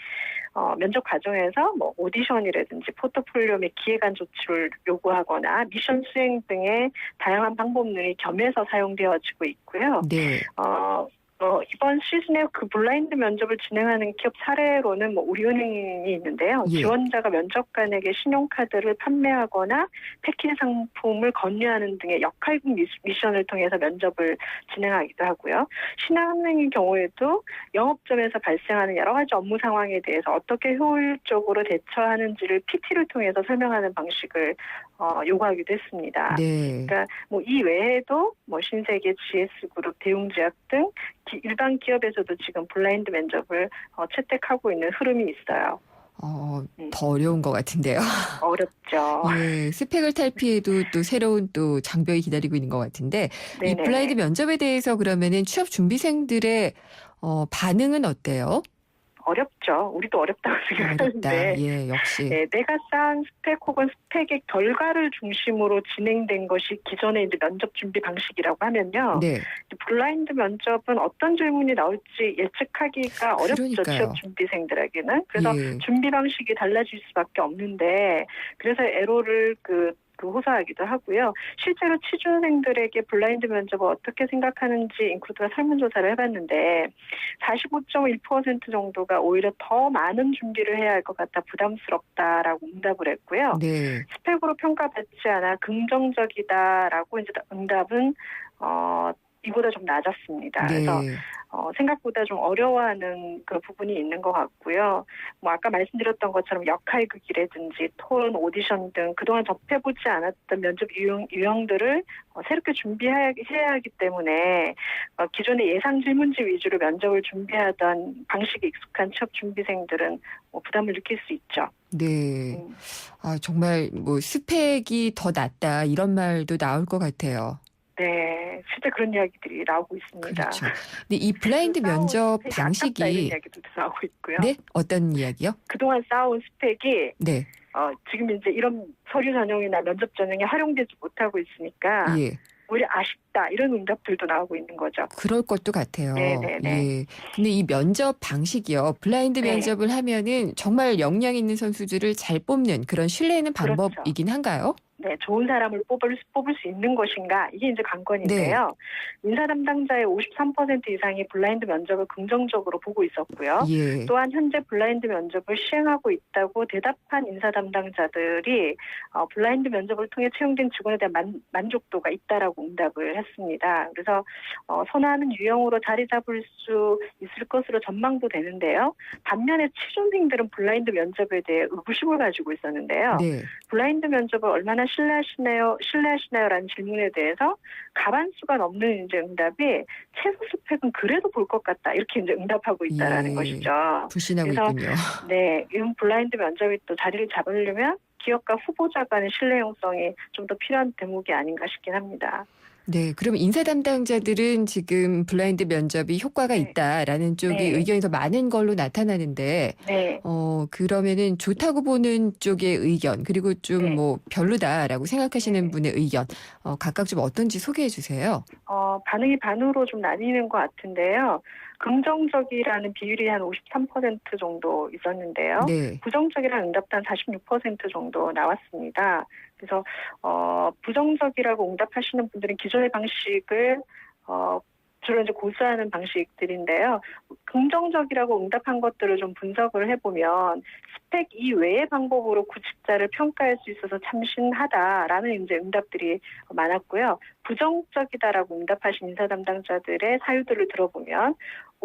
면접 과정에서 뭐 오디션이라든지 포트폴리오 및 기획안 조치를 요구하거나 미션 수행 등의 다양한 방법론이 겸해서 사용되어지고 있고요. 네. 이번 시즌에 그 블라인드 면접을 진행하는 기업 사례로는 뭐 우리은행이 있는데요. 예. 지원자가 면접관에게 신용카드를 판매하거나 패키지 상품을 건네하는 등의 역할극 미션을 통해서 면접을 진행하기도 하고요. 신한은행의 경우에도 영업점에서 발생하는 여러 가지 업무 상황에 대해서 어떻게 효율적으로 대처하는지를 PT를 통해서 설명하는 방식을 요구하기도 했습니다. 네. 그러니까 뭐 이 외에도 뭐 신세계, GS그룹, 대웅제약 등 일반 기업에서도 지금 블라인드 면접을 채택하고 있는 흐름이 있어요. 더 어려운 것 같은데요. 어렵죠. 예, 스펙을 탈피해도 또 새로운 또 장벽이 기다리고 있는 것 같은데 이 네네네. 블라인드 면접에 대해서 그러면은 취업 준비생들의 반응은 어때요? 어렵죠. 우리도 어렵다고 어렵다. 생각하는데. 예, 역시. 네, 내가 쌓은 스펙 혹은 스펙의 결과를 중심으로 진행된 것이 기존의 이제 면접 준비 방식이라고 하면요. 네. 블라인드 면접은 어떤 질문이 나올지 예측하기가 어렵죠. 그러니까요. 취업 준비생들에게는. 그래서 예. 준비 방식이 달라질 수밖에 없는데 그래서 애로를 호소하기도 하고요. 실제로 취준생들에게 블라인드 면접을 어떻게 생각하는지 인크루드가 설문조사를 해봤는데 45.1% 정도가 오히려 더 많은 준비를 해야 할 것 같아 부담스럽다라고 응답을 했고요. 네. 스펙으로 평가받지 않아 긍정적이다라고 이제 응답은 이보다 좀 낮았습니다. 네. 그래서 생각보다 좀 어려워하는 그 부분이 있는 것 같고요. 뭐 아까 말씀드렸던 것처럼 역할극이라든지 토론, 오디션 등 그동안 접해보지 않았던 면접 유형들을 새롭게 준비해야 하기 때문에 기존의 예상 질문지 위주로 면접을 준비하던 방식에 익숙한 취업 준비생들은 부담을 느낄 수 있죠. 네. 정말 뭐 스펙이 더 낫다 이런 말도 나올 것 같아요. 네, 실제 그런 이야기들이 나오고 있습니다. 그렇죠. 근데 이 블라인드 면접 스펙이 아깝다 이런 방식이 이야기도 나오고 있고요. 네? 어떤 이야기요? 그동안 쌓아온 스펙이 네. 지금 이제 이런 서류 전형이나 면접 전형에 활용되지 못하고 있으니까 예. 오히려 아쉽다 이런 응답들도 나오고 있는 거죠. 그럴 것도 같아요. 네네네. 예. 근데 이 면접 방식이요. 블라인드 네. 면접을 하면은 정말 역량 있는 선수들을 잘 뽑는 그런 신뢰 있는 방법이긴 한가요? 네, 좋은 사람을 뽑을 수 있는 것인가 이게 이제 관건인데요. 인사 담당자의 53% 이상이 블라인드 면접을 긍정적으로 보고 있었고요. 예. 또한 현재 블라인드 면접을 시행하고 있다고 대답한 인사 담당자들이 블라인드 면접을 통해 채용된 직원에 대한 만족도가 있다라고 응답을 했습니다. 그래서 선호하는 유형으로 자리 잡을 수 있을 것으로 전망도 되는데요. 반면에 취준생들은 블라인드 면접에 대해 의구심을 가지고 있었는데요. 네. 블라인드 면접을 얼마나 신뢰하시나요라는 질문에 대해서 가반수가 넘는 이제 응답이 최소 스펙은 그래도 볼 것 같다 이렇게 이제 응답하고 있다라는 예. 것이죠. 불신하고 그래서 있군요. 네, 이런 블라인드 면접이 또 자리를 잡으려면 기업과 후보자 간의 신뢰형성이 좀 더 필요한 대목이 아닌가 싶긴 합니다. 네, 그럼 인사 담당자들은 지금 블라인드 면접이 효과가 있다라는 쪽이 네. 의견이 더 많은 걸로 나타나는데, 네. 그러면은 좋다고 보는 쪽의 의견, 그리고 좀 뭐 별로다라고 생각하시는 분의 의견, 각각 좀 어떤지 소개해 주세요. 반응이 반으로 좀 나뉘는 것 같은데요. 긍정적이라는 비율이 한 53% 정도 있었는데요. 네. 부정적이라는 응답도 한 46% 정도 나왔습니다. 그래서 부정적이라고 응답하시는 분들은 기존의 방식을 주로 이제 고수하는 방식들인데요. 긍정적이라고 응답한 것들을 좀 분석을 해보면 스펙 이외의 방법으로 구직자를 평가할 수 있어서 참신하다라는 이제 응답들이 많았고요. 부정적이다라고 응답하신 인사 담당자들의 사유들을 들어보면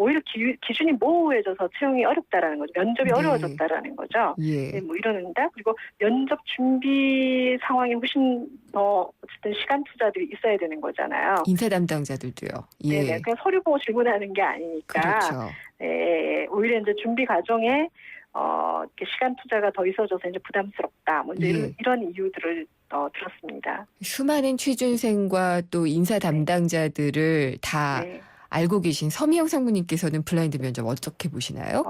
오히려 기준이 모호해져서 채용이 어렵다라는 거죠. 면접이 어려워졌다라는 거죠. 예. 네, 뭐 이런 응답 그리고 면접 준비 상황이 훨씬 더 어쨌든 시간 투자들이 있어야 되는 거잖아요. 인사 담당자들도요. 예. 네네. 그냥 서류 보고 질문하는 게 아니니까. 그렇죠. 네, 오히려 이제 준비 과정에 이렇게 시간 투자가 더 있어져서 이제 부담스럽다. 뭐 이제 이런 이유들을 들었습니다. 수많은 취준생과 또 인사 담당자들을 다 알고 계신 서미영 상무님께서는 블라인드 면접 어떻게 보시나요?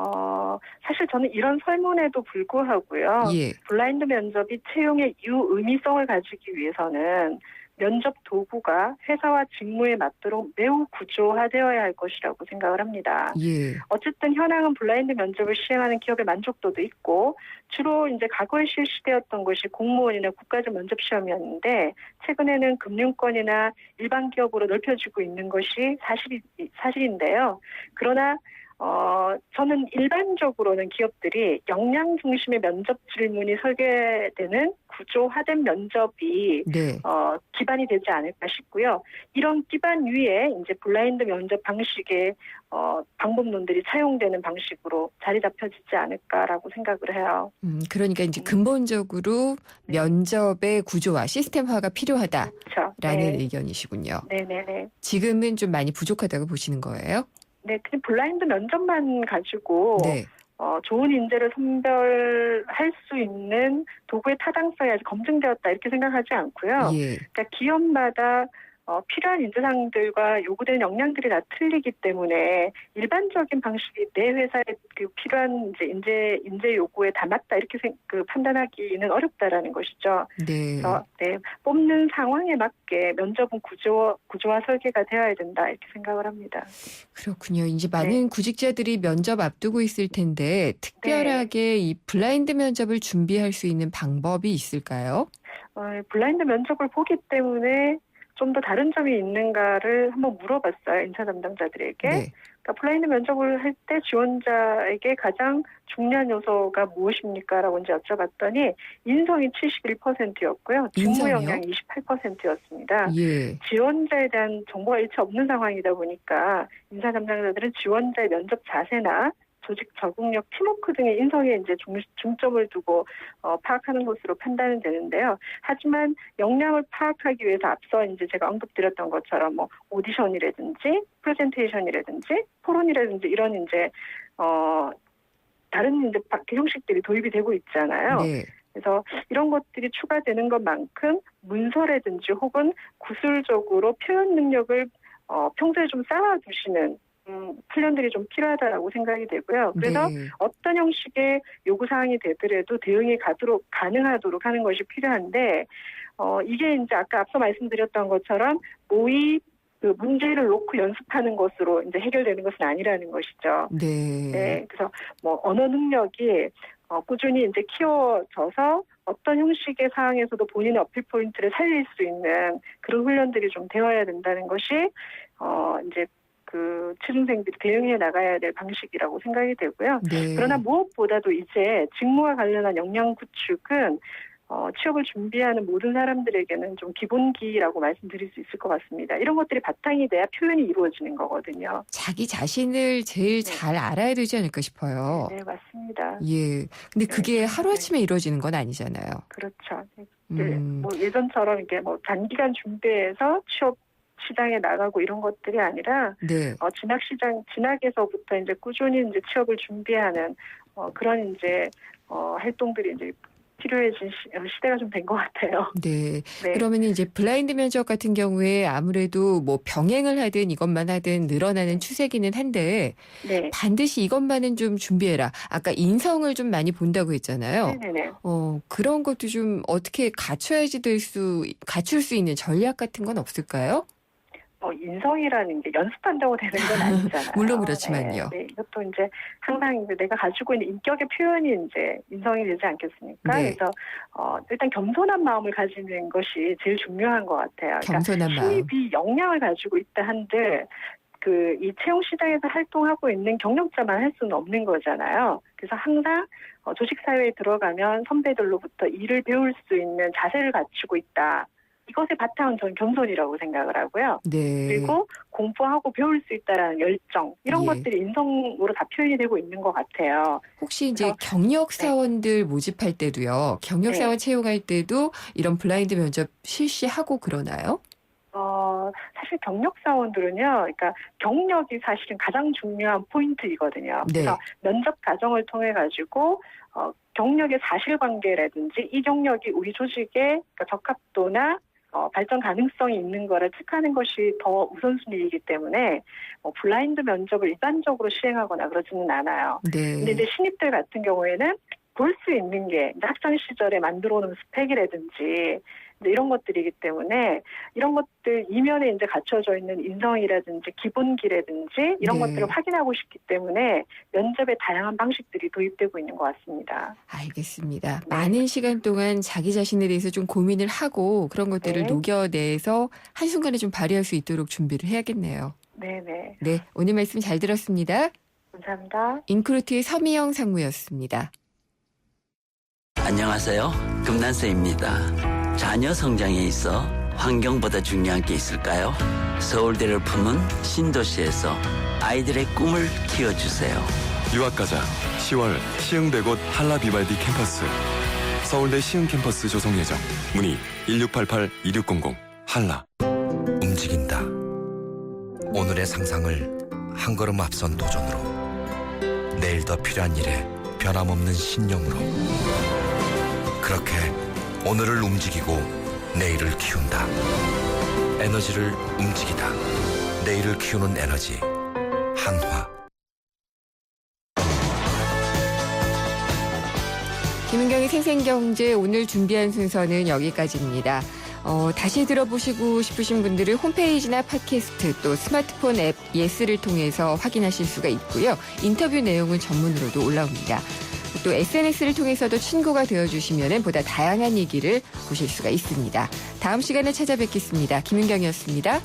사실 저는 이런 설문에도 불구하고요. 예. 블라인드 면접이 채용의 유의미성을 가지기 위해서는 면접 도구가 회사와 직무에 맞도록 매우 구조화되어야 할 것이라고 생각을 합니다. 예. 어쨌든 현황은 블라인드 면접을 시행하는 기업의 만족도도 있고 주로 이제 과거에 실시되었던 것이 공무원이나 국가직 면접 시험이었는데 최근에는 금융권이나 일반 기업으로 넓혀지고 있는 것이 사실인데요. 그러나 저는 일반적으로는 기업들이 역량 중심의 면접 질문이 설계되는 구조화된 면접이 네. 기반이 되지 않을까 싶고요. 이런 기반 위에 이제 블라인드 면접 방식의 방법론들이 차용되는 방식으로 자리 잡혀지지 않을까라고 생각을 해요. 그러니까 이제 근본적으로 면접의 구조화, 시스템화가 필요하다라는 그렇죠. 네. 의견이시군요. 네네네. 지금은 좀 많이 부족하다고 보시는 거예요? 네, 그냥 블라인드 면접만 가지고 네. 좋은 인재를 선별할 수 있는 도구의 타당성이 아직 검증되었다 이렇게 생각하지 않고요. 예. 그러니까 기업마다 필요한 인재상들과 요구되는 역량들이 다 틀리기 때문에 일반적인 방식이 내 회사에 그 필요한 이제 인재 요구에 담았다 이렇게 판단하기는 어렵다라는 것이죠. 네. 그래서 뽑는 상황에 맞게 면접은 구조화 설계가 되어야 된다 이렇게 생각을 합니다. 그렇군요. 이제 많은 구직자들이 면접 앞두고 있을 텐데 특별하게 이 블라인드 면접을 준비할 수 있는 방법이 있을까요? 블라인드 면접을 보기 때문에 좀 더 다른 점이 있는가를 한번 물어봤어요. 인사 담당자들에게. 네. 그러니까 블라인드 면접을 할 때 지원자에게 가장 중요한 요소가 무엇입니까? 라고 이제 여쭤봤더니 인성이 71%였고요. 직무 역량이 28%였습니다. 예. 지원자에 대한 정보가 일체 없는 상황이다 보니까 인사 담당자들은 지원자의 면접 자세나 조직 적응력, 팀워크 등의 인성에 이제 중점을 두고 파악하는 것으로 판단은 되는데요. 하지만 역량을 파악하기 위해서 앞서 이제 제가 언급드렸던 것처럼 뭐 오디션이라든지 프레젠테이션이라든지 토론이라든지 이런 이제 다른 이제 형식들이 도입이 되고 있잖아요. 네. 그래서 이런 것들이 추가되는 것만큼 문서라든지 혹은 구술적으로 표현 능력을 평소에 좀 쌓아두시는 훈련들이 좀 필요하다라고 생각이 되고요. 그래서 네. 어떤 형식의 요구사항이 되더라도 대응이 가능하도록 하는 것이 필요한데, 이게 이제 아까 앞서 말씀드렸던 것처럼 모의 그 문제를 놓고 연습하는 것으로 이제 해결되는 것은 아니라는 것이죠. 네. 네. 그래서 뭐 언어 능력이 꾸준히 이제 키워져서 어떤 형식의 사항에서도 본인의 어필 포인트를 살릴 수 있는 그런 훈련들이 좀 되어야 된다는 것이 이제 그 취준생들이 대응해 나가야 될 방식이라고 생각이 되고요. 네. 그러나 무엇보다도 이제 직무와 관련한 역량 구축은 취업을 준비하는 모든 사람들에게는 좀 기본기라고 말씀드릴 수 있을 것 같습니다. 이런 것들이 바탕이 돼야 표현이 이루어지는 거거든요. 자기 자신을 제일 잘 알아야 되지 않을까 싶어요. 네, 맞습니다. 예. 근데 그게 하루아침에 이루어지는 건 아니잖아요. 그렇죠. 뭐 예전처럼 이게 뭐 단기간 준비해서 취업 시장에 나가고 이런 것들이 아니라 네. 진학에서부터 이제 꾸준히 이제 취업을 준비하는 그런 이제 활동들이 이제 필요해진 시대가 좀 된 것 같아요. 네. 그러면 이제 블라인드 면접 같은 경우에 아무래도 뭐 병행을 하든 이것만 하든 늘어나는 추세기는 한데 네. 반드시 이것만은 좀 준비해라. 아까 인성을 좀 많이 본다고 했잖아요. 네네. 그런 것도 좀 어떻게 갖출 수 있는 전략 같은 건 없을까요? 인성이라는 게 연습한다고 되는 건 아니잖아요. 물론 그렇지만요. 네, 이것도 이제 항상 이제 내가 가지고 있는 인격의 표현이 이제 인성이 되지 않겠습니까? 네. 그래서 일단 겸손한 마음을 가지는 것이 제일 중요한 것 같아요. 겸손한 마음. 신입이 역량을 가지고 있다 한들 이 채용 시장에서 활동하고 있는 경력자만 할 수는 없는 거잖아요. 그래서 항상 조직 사회에 들어가면 선배들로부터 일을 배울 수 있는 자세를 갖추고 있다. 이것의 바탕은 저는 겸손이라고 생각을 하고요. 네. 그리고 공부하고 배울 수 있다라는 열정 이런 예. 것들이 인성으로 다 표현이 되고 있는 것 같아요. 혹시 이제 경력 사원들 모집할 때도요. 경력 사원 채용할 때도 이런 블라인드 면접 실시하고 그러나요? 사실 경력 사원들은요. 그러니까 경력이 사실은 가장 중요한 포인트이거든요. 네. 그래서 면접 과정을 통해 가지고 경력의 사실관계라든지 이 경력이 우리 조직의 적합도나 발전 가능성이 있는 거를 체크하는 것이 더 우선순위이기 때문에 블라인드 면접을 일반적으로 시행하거나 그러지는 않아요. 네. 근데 이제 신입들 같은 경우에는 볼 수 있는 게 학창 시절에 만들어 놓은 스펙이라든지 이런 것들이기 때문에 이런 것들 이면에 이제 갖춰져 있는 인성이라든지 기본기라든지 이런 네. 것들을 확인하고 싶기 때문에 면접에 다양한 방식들이 도입되고 있는 것 같습니다. 알겠습니다. 많은 시간 동안 자기 자신에 대해서 좀 고민을 하고 그런 것들을 녹여내서 한순간에 좀 발휘할 수 있도록 준비를 해야겠네요. 네네. 네, 오늘 말씀 잘 들었습니다. 감사합니다. 인크루트의 서미영 상무였습니다. 안녕하세요. 금난세입니다. 자녀 성장에 있어 환경보다 중요한 게 있을까요? 서울대를 품은 신도시에서 아이들의 꿈을 키워주세요. 유학가자 10월 시흥대곳 한라비발디 캠퍼스 서울대 시흥캠퍼스 조성 예정. 문의 1688-2600 한라. 움직인다. 오늘의 상상을 한 걸음 앞선 도전으로, 내일 더 필요한 일에 변함없는 신념으로, 그렇게 오늘을 움직이고 내일을 키운다. 에너지를 움직이다. 내일을 키우는 에너지 한화. 김은경의 생생경제 오늘 준비한 순서는 여기까지입니다. 다시 들어보시고 싶으신 분들은 홈페이지나 팟캐스트 또 스마트폰 앱 예스를 통해서 확인하실 수가 있고요. 인터뷰 내용은 전문으로도 올라옵니다. 또 SNS를 통해서도 친구가 되어주시면 보다 다양한 얘기를 보실 수가 있습니다. 다음 시간에 찾아뵙겠습니다. 김은경이었습니다.